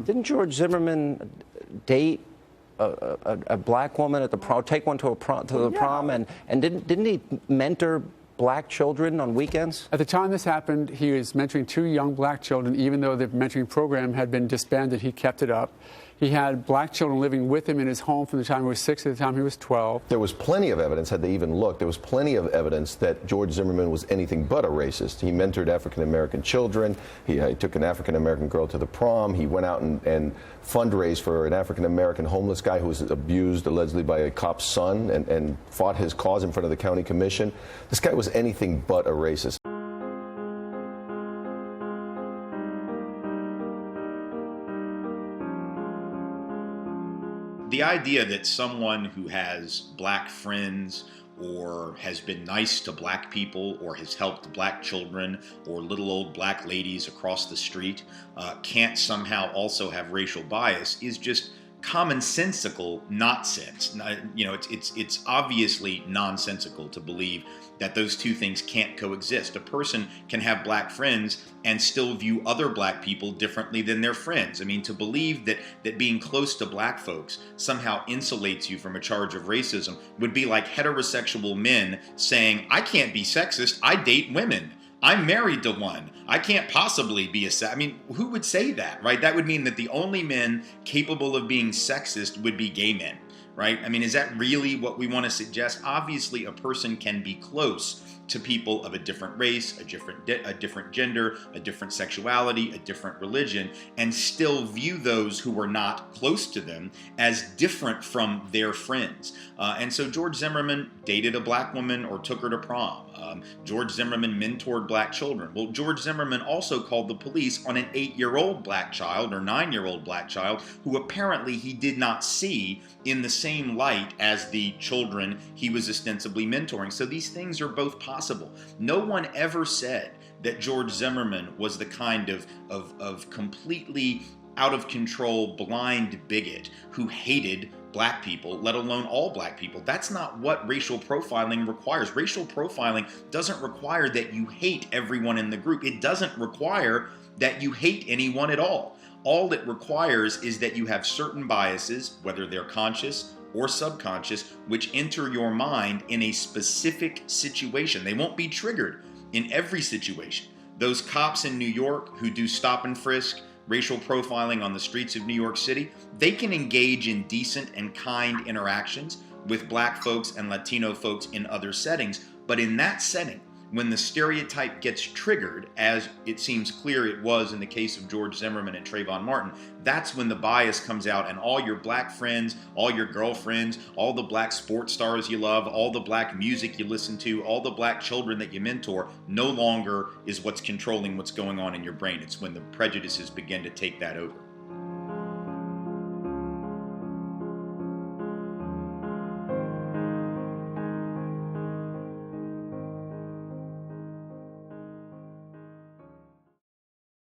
Didn't George Zimmerman date a black woman at the prom, take one to the prom, and didn't he mentor black children on weekends? At the time this happened, he was mentoring 2 young black children. Even though the mentoring program had been disbanded, he kept it up. He had black children living with him in his home from the time he was 6 to the time he was 12. There was plenty of evidence, had they even looked, there was plenty of evidence that George Zimmerman was anything but a racist. He mentored African-American children. He took an African-American girl to the prom. He went out and fundraised for an African-American homeless guy who was abused allegedly by a cop's son and fought his cause in front of the county commission. This guy was anything but a racist. The idea that someone who has black friends or has been nice to black people or has helped black children or little old black ladies across the street can't somehow also have racial bias is just commonsensical nonsense. You know, it's obviously nonsensical to believe that those two things can't coexist. A person can have black friends and still view other black people differently than their friends. I mean, to believe that being close to black folks somehow insulates you from a charge of racism would be like heterosexual men saying, I can't be sexist, I date women. I'm married to one. I can't possibly be I mean, who would say that, right? That would mean that the only men capable of being sexist would be gay men, right? I mean, is that really what we want to suggest? Obviously, a person can be close to people of a different race, a different gender, a different sexuality, a different religion, and still view those who are not close to them as different from their friends. And so George Zimmerman dated a black woman or took her to prom. George Zimmerman mentored black children. Well, George Zimmerman also called the police on an 8-year-old black child or 9-year-old black child who apparently he did not see in the same light as the children he was ostensibly mentoring. So these things are both possible. No one ever said that George Zimmerman was the kind of completely out of control, blind bigot who hated black people, let alone all black people. That's not what racial profiling requires. Racial profiling doesn't require that you hate everyone in the group. It doesn't require that you hate anyone at all. All it requires is that you have certain biases, whether they're conscious or subconscious, which enter your mind in a specific situation. They won't be triggered in every situation. Those cops in New York who do stop and frisk, racial profiling on the streets of New York City, they can engage in decent and kind interactions with black folks and Latino folks in other settings. But in that setting, when the stereotype gets triggered, as it seems clear it was in the case of George Zimmerman and Trayvon Martin, that's when the bias comes out and all your black friends, all your girlfriends, all the black sports stars you love, all the black music you listen to, all the black children that you mentor, no longer is what's controlling what's going on in your brain. It's when the prejudices begin to take that over.